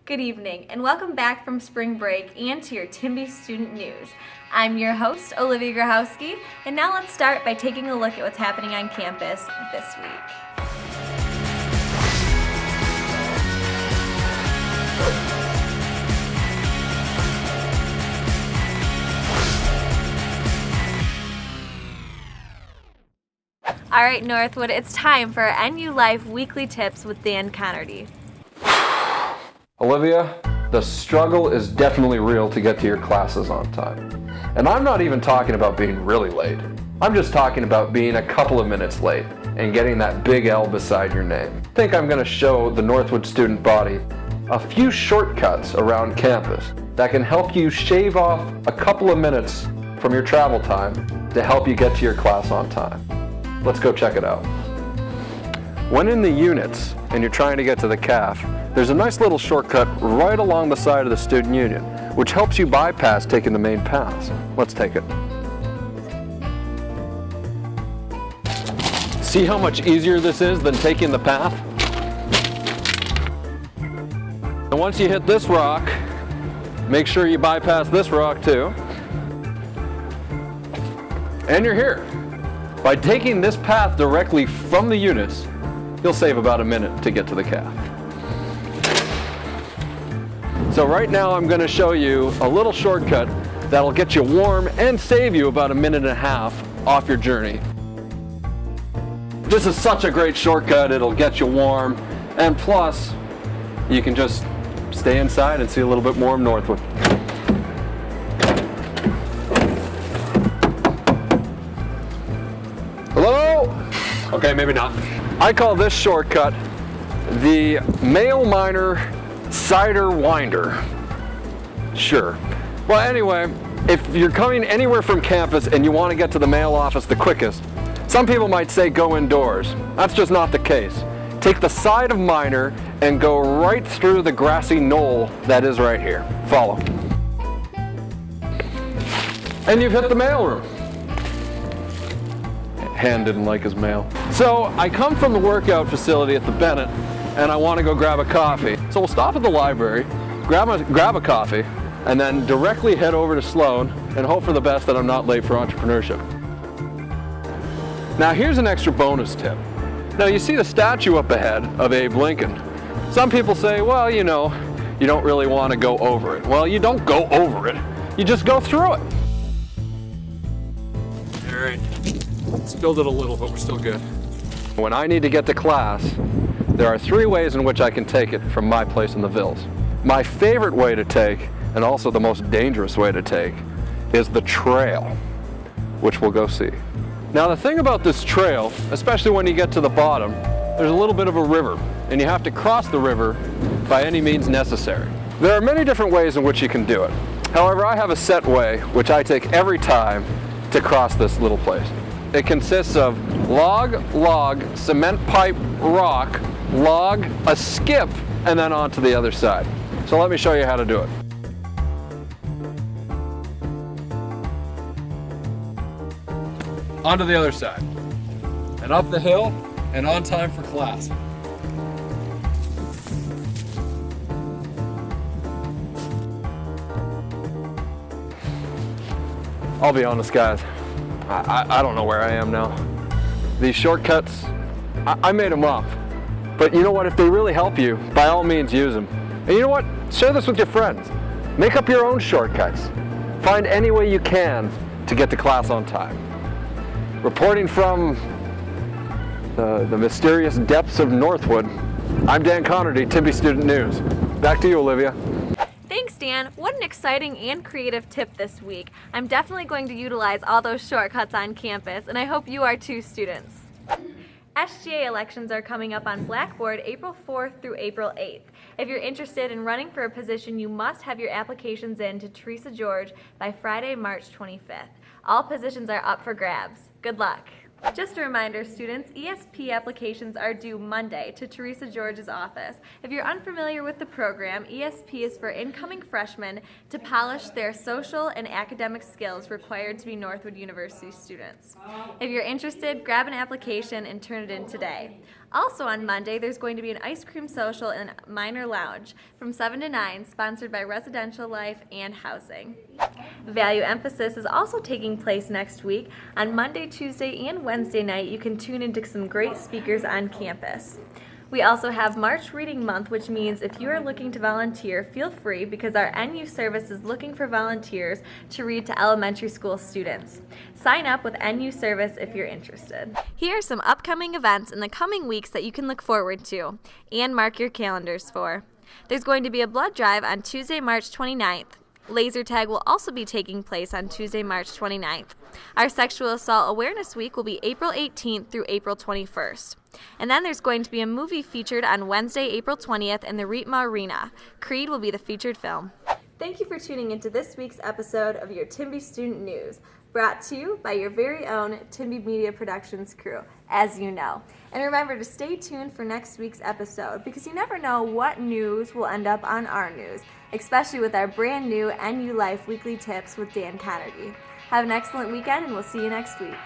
Good evening, and welcome back from spring break and to your Timby Student News. I'm your host, Olivia Grahowski, and now let's start by taking a look at what's happening on campus this week. All right, Northwood, it's time for our NU Life Weekly Tips with Dan Connerty. Olivia, the struggle is definitely real to get to your classes on time. And I'm not even talking about being really late. I'm just talking about being a couple of minutes late and getting that big L beside your name. I think I'm going to show the Northwood student body a few shortcuts around campus that can help you shave off a couple of minutes from your travel time to help you get to your class on time. Let's go check it out. When in the units and you're trying to get to the CAF, there's a nice little shortcut right along the side of the student union, which helps you bypass taking the main paths. Let's take it. See how much easier this is than taking the path? And once you hit this rock, make sure you bypass this rock too. And you're here. By taking this path directly from the units, you'll save about a minute to get to the CAF. So right now I'm going to show you a little shortcut that'll get you warm and save you about a minute and a half off your journey. This is such a great shortcut, it'll get you warm, and plus you can just stay inside and see a little bit more of Northwood. Hello? Okay, maybe not. I call this shortcut the male minor cider winder. Sure. Well, anyway, if you're coming anywhere from campus and you want to get to the mail office the quickest, some people might say go indoors. That's just not the case. Take the side of Minor and go right through the grassy knoll that is right here. Follow. And you've hit the mailroom. Han didn't like his mail. So I come from the workout facility at the Bennett and I want to go grab a coffee. So we'll stop at the library, grab a coffee, and then directly head over to Sloan and hope for the best that I'm not late for entrepreneurship. Now here's an extra bonus tip. Now you see the statue up ahead of Abe Lincoln. Some people say, well, you know, you don't really want to go over it. Well, you don't go over it, you just go through it. All right. Spilled it a little, but we're still good. When I need to get to class, there are three ways in which I can take it from my place in the Vills. My favorite way to take, and also the most dangerous way to take, is the trail, which we'll go see. Now the thing about this trail, especially when you get to the bottom, there's a little bit of a river, and you have to cross the river by any means necessary. There are many different ways in which you can do it. However, I have a set way, which I take every time to cross this little place. It consists of log, cement pipe, rock, log, a skip, and then on to the other side. So let me show you how to do it. On to the other side. And up the hill, and on time for class. I'll be honest, guys. I don't know where I am now. These shortcuts, I made them up. But you know what, if they really help you, by all means use them. And you know what, share this with your friends. Make up your own shortcuts. Find any way you can to get to class on time. Reporting from the mysterious depths of Northwood, I'm Dan Connerty, Timby Student News. Back to you, Olivia. Thanks, Dan. What an exciting and creative tip this week. I'm definitely going to utilize all those shortcuts on campus, and I hope you are too, students. SGA elections are coming up on Blackboard April 4th through April 8th. If you're interested in running for a position, you must have your applications in to Teresa George by Friday, March 25th. All positions are up for grabs. Good luck. Just a reminder, students, ESP applications are due Monday to Teresa George's office. If you're unfamiliar with the program, ESP is for incoming freshmen to polish their social and academic skills required to be Northwood University students. If you're interested, grab an application and turn it in today. Also on Monday, there's going to be an ice cream social in Minor Lounge from 7 to 9, sponsored by Residential Life and Housing. Value Emphasis is also taking place next week. On Monday, Tuesday, and Wednesday night, you can tune into some great speakers on campus. We also have March Reading Month, which means if you are looking to volunteer, feel free because our NU service is looking for volunteers to read to elementary school students. Sign up with NU service if you're interested. Here are some upcoming events in the coming weeks that you can look forward to and mark your calendars for. There's going to be a blood drive on Tuesday, March 29th. Laser tag will also be taking place on Tuesday, March 29th. Our Sexual Assault Awareness Week will be April 18th through April 21st. And then there's going to be a movie featured on Wednesday, April 20th in the Rietma Arena. Creed will be the featured film. Thank you for tuning into this week's episode of your Timby Student News, brought to you by your very own Timby Media Productions crew, as you know. And remember to stay tuned for next week's episode because you never know what news will end up on our news, especially with our brand new NU Life Weekly Tips with Dan Connerty. Have an excellent weekend and we'll see you next week.